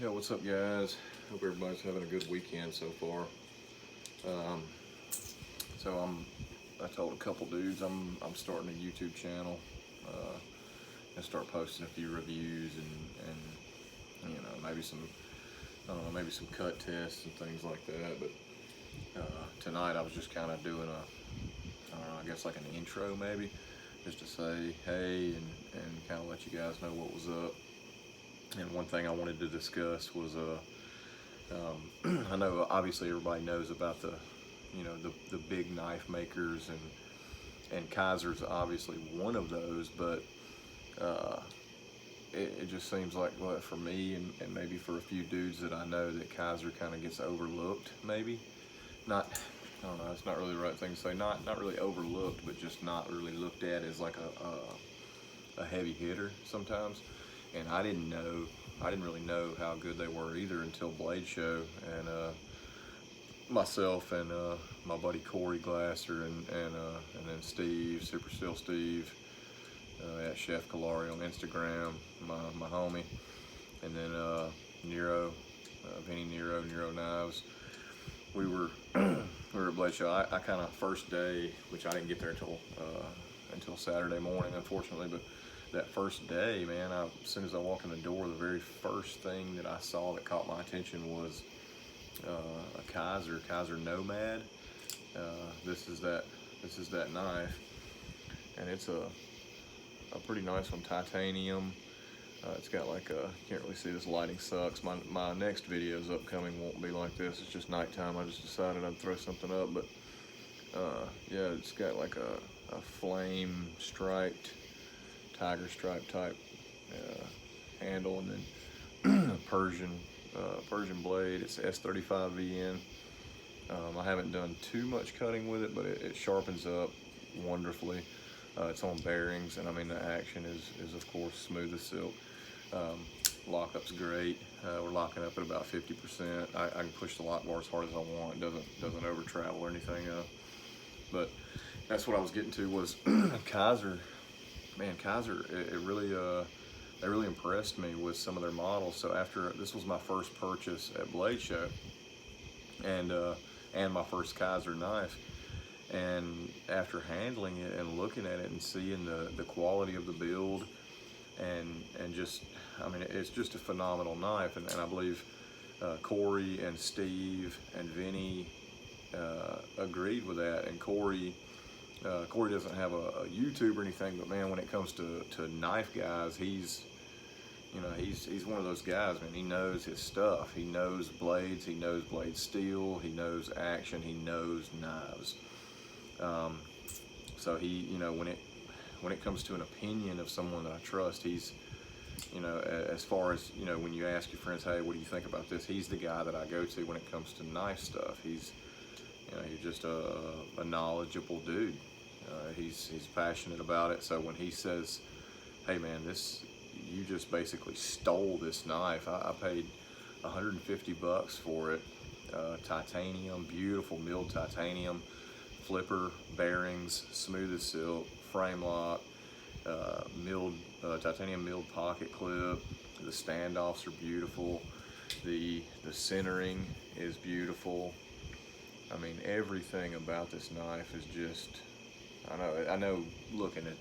Yo, what's up, guys? Hope everybody's having a good weekend so far. Um, so I told a couple dudes I'm starting a YouTube channel and start posting a few reviews and maybe some I don't know maybe some cut tests and things like that. But tonight I was just kind of doing I don't know, I guess like an intro maybe, just to say hey and kind of let you guys know what was up. And one thing I wanted to discuss was I know obviously everybody knows about the big knife makers, and Kizer's obviously one of those, but uh, it just seems like, well, for me and maybe for a few dudes that I know, that Kizer kind of gets overlooked. Maybe not, I don't know, it's not really the right thing to say. Not really overlooked, but just not really looked at as like a heavy hitter sometimes. And I didn't really know how good they were either until Blade Show, and myself and my buddy Corey Glasser and then Steve, Super Still Steve, at Chef Kalari on Instagram, my homie, and then Nero, Vinny Nero Knives. We were we were at Blade Show. I kind of first day, which I didn't get there until Saturday morning, unfortunately, but that first day, man, as soon as I walked in the door, the very first thing that I saw that caught my attention was a Kizer Nomad. This is that knife, and it's a pretty nice one, titanium. It's got like can't really see, this lighting sucks. My next videos upcoming won't be like this. It's just nighttime. I just decided I'd throw something up, but yeah, it's got like a flame striped, tiger stripe type handle, and then Persian blade. It's S35VN. I haven't done too much cutting with it, but it sharpens up wonderfully. It's on bearings, and I mean the action is of course smooth as silk. Lockup's great. We're locking up at about 50%. I can push the lock bar as hard as I want. It doesn't over travel or anything. But that's what I was getting to was Kizer. Man, Kizer, it really they really impressed me with some of their models. So this was my first purchase at Blade Show, and my first Kizer knife. And after handling it and looking at it and seeing the quality of the build, and just, I mean, it's just a phenomenal knife. And I believe Corey and Steve and Vinny agreed with that. And Corey doesn't have a YouTube or anything, but man, when it comes to knife guys, he's one of those guys, man. He knows his stuff. He knows blades. He knows blade steel. He knows action. He knows knives. So when it comes to an opinion of someone that I trust, he's, as far as, when you ask your friends, hey, what do you think about this? He's the guy that I go to when it comes to knife stuff. He's just a knowledgeable dude. He's passionate about it. So when he says, hey man, you just basically stole this knife. I paid $150 for it. Titanium, beautiful milled titanium, flipper, bearings, smooth as silk, frame lock, titanium milled pocket clip. The standoffs are beautiful. The centering is beautiful. I mean, everything about this knife is just, I know looking at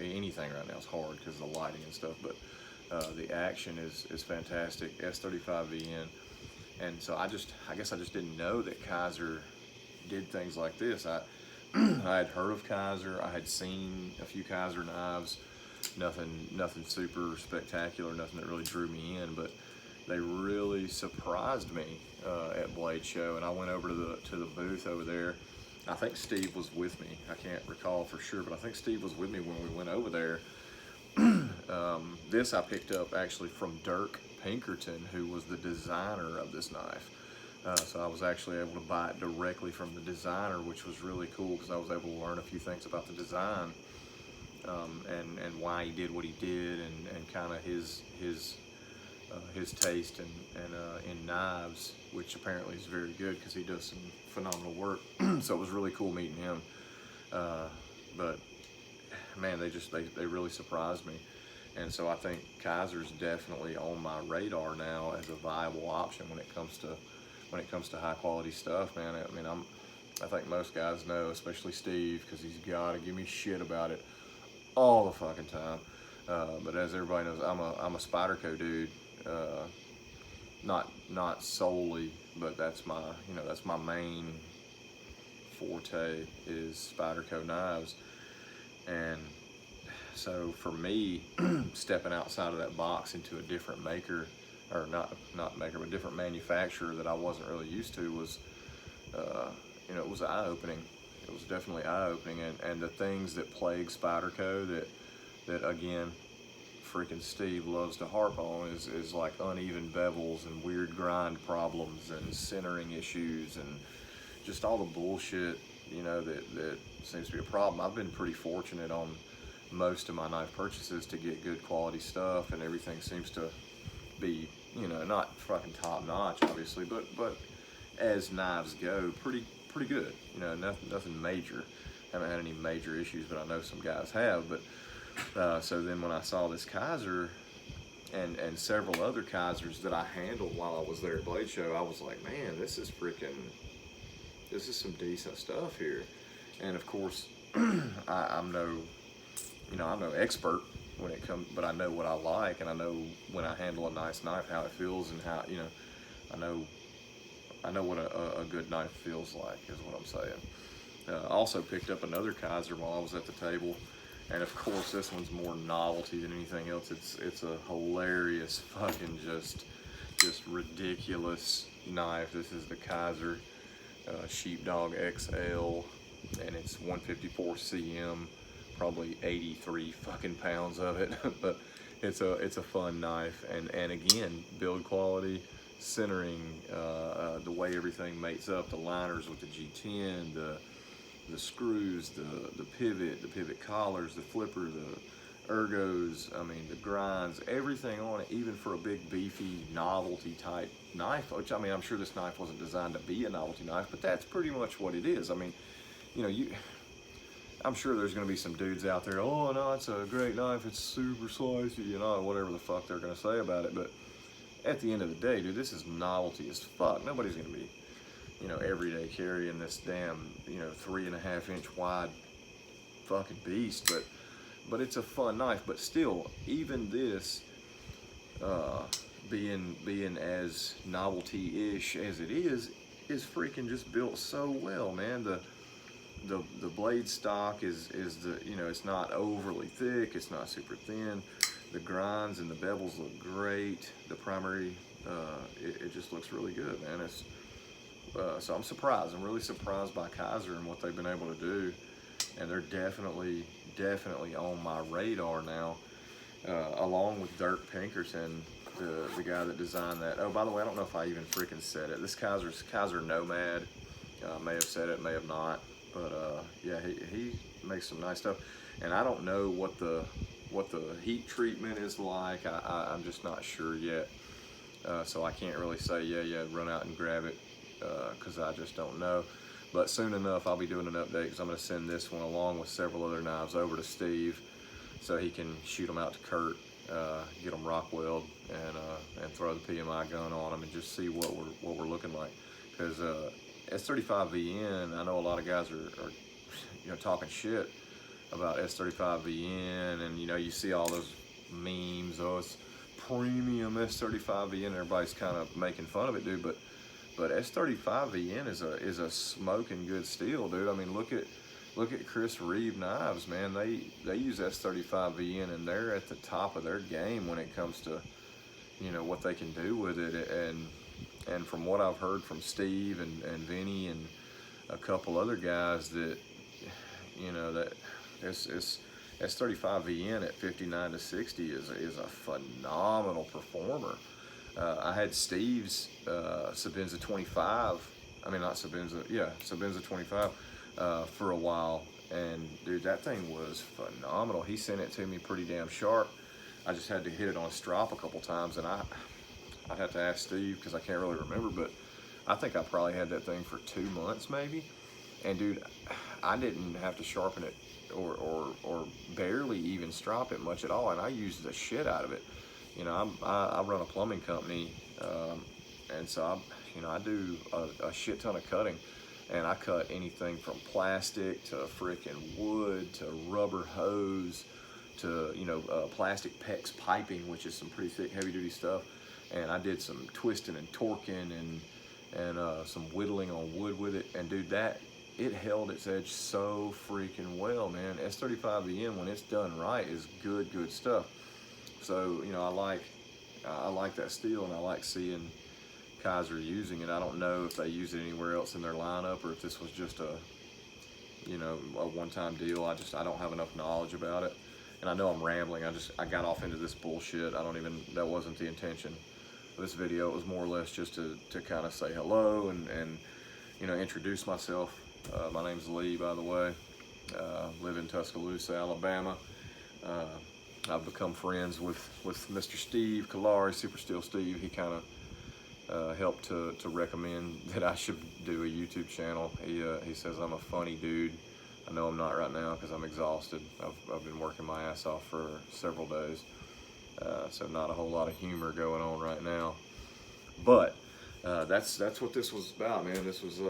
anything right now is hard because of the lighting and stuff, but the action is fantastic. S35VN. And so I guess I just didn't know that Kizer did things like this. I had heard of Kizer. I had seen a few Kizer knives. Nothing super spectacular, nothing that really drew me in, but they really surprised me at Blade Show. And I went over to the booth over there. I think Steve was with me. I can't recall for sure, but I think Steve was with me when we went over there. This I picked up actually from Dirk Pinkerton, who was the designer of this knife. So I was actually able to buy it directly from the designer, which was really cool because I was able to learn a few things about the design, and why he did what he did, and kind of his taste in knives, which apparently is very good because he does some phenomenal work. So it was really cool meeting him. But man, they really surprised me. And so I think Kizer's definitely on my radar now as a viable option when it comes to high quality stuff, man. I mean, I think most guys know, especially Steve, because he's got to give me shit about it all the fucking time. But as everybody knows, I'm a Spyderco dude. Not solely, but that's my main forte is Spyderco knives. And so for me, stepping outside of that box into a different maker, or not maker, but different manufacturer that I wasn't really used to was, it was eye-opening. It was definitely eye-opening, and the things that plague Spyderco that again, freaking Steve loves to harp on is like uneven bevels and weird grind problems and centering issues and just all the bullshit, that seems to be a problem. I've been pretty fortunate on most of my knife purchases to get good quality stuff, and everything seems to be, not fucking top notch, obviously, but as knives go, pretty good. Nothing major. Haven't had any major issues, but I know some guys have. But so then when I saw this Kizer and several other Kizers that I handled while I was there at Blade Show, I was like, man, this is some decent stuff here. And of course, I'm no expert when it comes, but I know what I like, and I know when I handle a nice knife how it feels, and how I know what a good knife feels like, is what I'm saying. Also picked up another Kizer while I was at the table, and of course this one's more novelty than anything else. It's a hilarious fucking just ridiculous knife. This is the Kizer Sheepdog XL, and it's 154 cm, probably 83 fucking pounds of it. But it's a fun knife, and again, build quality, centering, the way everything mates up, the liners with the G10, the screws, the pivot collars, the flipper, the ergos, I mean the grinds, everything on it, even for a big beefy novelty type knife, which, I mean, I'm sure this knife wasn't designed to be a novelty knife, but that's pretty much what it is. I mean, I'm sure there's going to be some dudes out there, oh no, it's a great knife, it's super slicey, whatever the fuck they're going to say about it. But at the end of the day, dude, this is novelty as fuck. Nobody's going to be, everyday carrying this damn, 3.5 inch wide fucking beast. But it's a fun knife. But still, even this, being as novelty-ish as it is freaking just built so well, man. The blade stock is it's not overly thick, it's not super thin. The grinds and the bevels look great. The primary, it just looks really good, man. So I'm surprised. I'm really surprised by Kizer and what they've been able to do, and they're definitely on my radar now, along with Dirk Pinkerton, the guy that designed that. Oh, by the way, I don't know if I even freaking said it. This Kizer Nomad, may have said it, may have not, but yeah, he makes some nice stuff, and I don't know what the heat treatment is like. I'm just not sure yet, so I can't really say yeah run out and grab it, because I just don't know. But soon enough I'll be doing an update, because I'm going to send this one along with several other knives over to Steve so he can shoot them out to Kurt, get them rock weld, and throw the PMI gun on them and just see what we're looking like. Because S35VN, I know a lot of guys are talking shit about S35VN, and you see all those memes, oh, it's premium S35VN, everybody's kind of making fun of it, dude, but S35VN is a smoking good steel, dude. I mean, look at Chris Reeve knives, man. They use S35VN, and they're at the top of their game when it comes to what they can do with it. And from what I've heard from Steve and Vinny and a couple other guys, that that S35VN at 59 to 60 is a phenomenal performer. I had Steve's Sabenza 25, I mean not Sabenza, yeah, Sabenza 25 for a while, and dude, that thing was phenomenal. He sent it to me pretty damn sharp. I just had to hit it on strop a couple times, and I'd have to ask Steve because I can't really remember, but I think I probably had that thing for 2 months maybe. And dude, I didn't have to sharpen it or barely even strop it much at all, and I used the shit out of it. You know, I run a plumbing company, and so I do a shit ton of cutting, and I cut anything from plastic to freaking wood to rubber hose to plastic PEX piping, which is some pretty thick, heavy duty stuff. And I did some twisting and torquing and some whittling on wood with it, and dude, that it held its edge so freaking well, man. S35VN, when it's done right, is good stuff. So I like that steel, and I like seeing Kizer using it. I don't know if they use it anywhere else in their lineup, or if this was just a one-time deal. I don't have enough knowledge about it, and I know I'm rambling. I got off into this bullshit. That wasn't the intention of this video. It was more or less just to kind of say hello and introduce myself. My name's Lee, by the way. Live in Tuscaloosa, Alabama. I've become friends with Mr. Steve Kalari, Super Steel Steve. He kind of helped to recommend that I should do a YouTube channel. He says I'm a funny dude. I know I'm not right now because I'm exhausted. I've been working my ass off for several days, so not a whole lot of humor going on right now. But that's what this was about, man. This was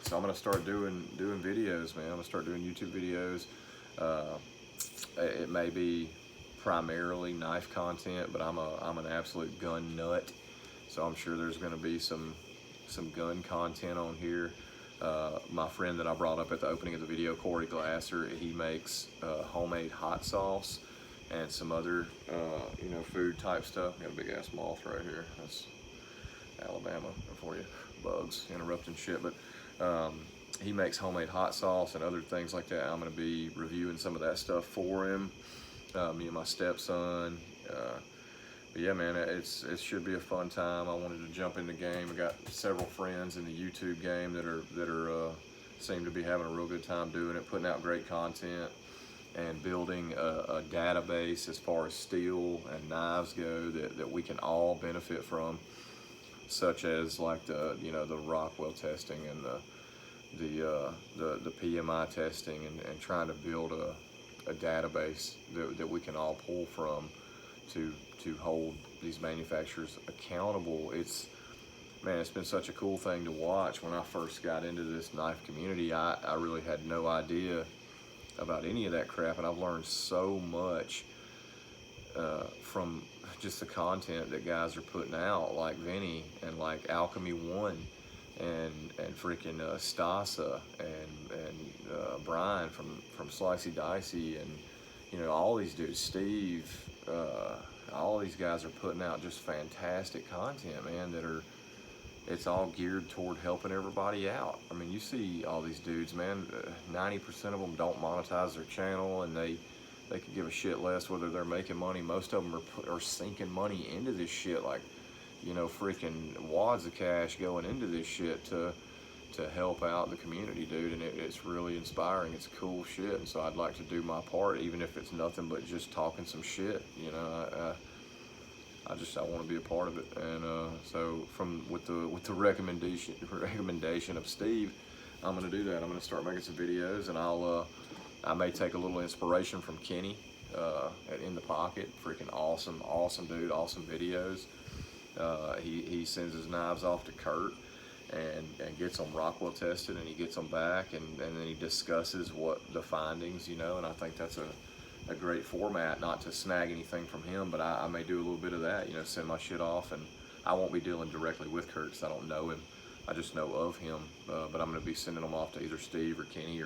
so I'm gonna start doing videos, man. I'm gonna start doing YouTube videos. It may be primarily knife content, but I'm an absolute gun nut, so I'm sure there's gonna be some gun content on here. My friend that I brought up at the opening of the video, Corey Glasser, he makes homemade hot sauce and some other food type stuff. Got a big ass moth right here. That's Alabama for you, bugs interrupting shit. But he makes homemade hot sauce and other things like that. I'm going to be reviewing some of that stuff for him, me and my stepson. But yeah, man, it should be a fun time. I wanted to jump in the game. I got several friends in the YouTube game that are seem to be having a real good time doing it, putting out great content and building a database as far as steel and knives go that we can all benefit from, such as like the Rockwell testing and the PMI testing, and trying to build a database that we can all pull from to hold these manufacturers accountable. It's been such a cool thing to watch. When I first got into this knife community, I really had no idea about any of that crap, and I've learned so much from just the content that guys are putting out, like Vinny and like Alchemy One and freaking Stasa and Brian from Slicey Dicey, and all these dudes, Steve, all these guys are putting out just fantastic content, man, it's all geared toward helping everybody out. I mean, you see all these dudes, man, 90% of them don't monetize their channel, and they could give a shit less whether they're making money. Most of them are sinking money into this shit, like, freaking wads of cash going into this shit to help out the community, dude, and it's really inspiring. It's cool shit, and so I'd like to do my part, even if it's nothing but just talking some shit. I want to be a part of it, and so with the recommendation of Steve, I'm gonna do that. I'm gonna start making some videos, and I may take a little inspiration from Kenny at In the Pocket. Freaking awesome dude, awesome videos. He sends his knives off to Kurt and gets them Rockwell tested, and he gets them back, and then he discusses what the findings, and I think that's a great format, not to snag anything from him, but I may do a little bit of that, send my shit off, and I won't be dealing directly with Kurt because I don't know him. I just know of him, but I'm going to be sending them off to either Steve or Kenny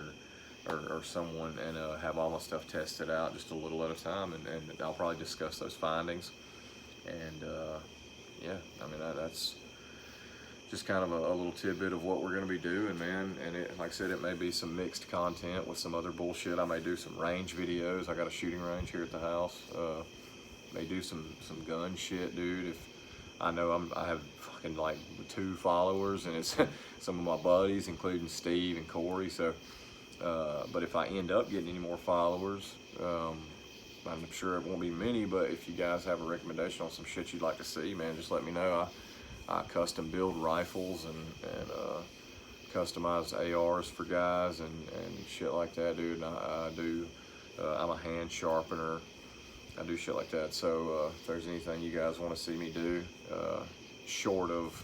or someone, and have all my stuff tested out just a little at a time, and I'll probably discuss those findings. And yeah, I mean, that's just kind of a little tidbit of what we're going to be doing, man. And like I said, it may be some mixed content with some other bullshit. I may do some range videos. I got a shooting range here at the house. May do some gun shit, dude. If I know I have fucking like 2 followers, and it's some of my buddies, including Steve and Corey. So, but if I end up getting any more followers, I'm sure it won't be many, but if you guys have a recommendation on some shit you'd like to see, man, just let me know. I custom build rifles and customized ARs for guys and shit like that, dude. And I do, I'm a hand sharpener. I do shit like that. So if there's anything you guys want to see me do, short of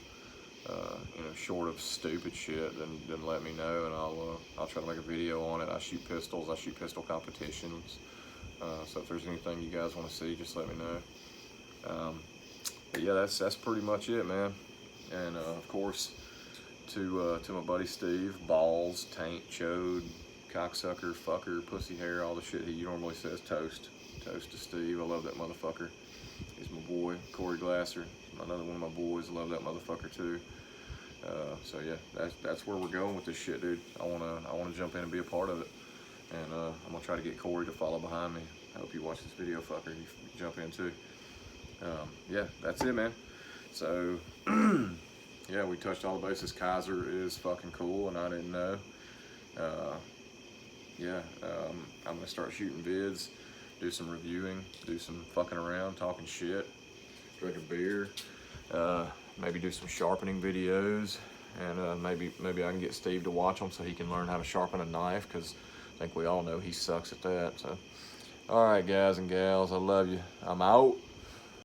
short of stupid shit, then let me know, and I'll try to make a video on it. I shoot pistols. I shoot pistol competitions. So if there's anything you guys want to see, just let me know. But yeah, that's pretty much it, man. And of course, to my buddy Steve, balls, taint, chode, cocksucker, fucker, pussy hair, all the shit he normally says. Toast to Steve. I love that motherfucker. He's my boy. Corey Glasser, another one of my boys. Love that motherfucker too. So yeah, that's where we're going with this shit, dude. I wanna jump in and be a part of it, and I'm gonna try to get Corey to follow behind me. I hope you watch this video, fucker. You jump in too. Yeah, that's it, man. So yeah, we touched all the bases. Kizer is fucking cool, and I didn't know. Yeah, I'm gonna start shooting vids, do some reviewing, do some fucking around, talking shit, drink a beer, maybe do some sharpening videos, and maybe I can get Steve to watch them so he can learn how to sharpen a knife, because I think we all know he sucks at that. So, all right, guys and gals, I love you. I'm out.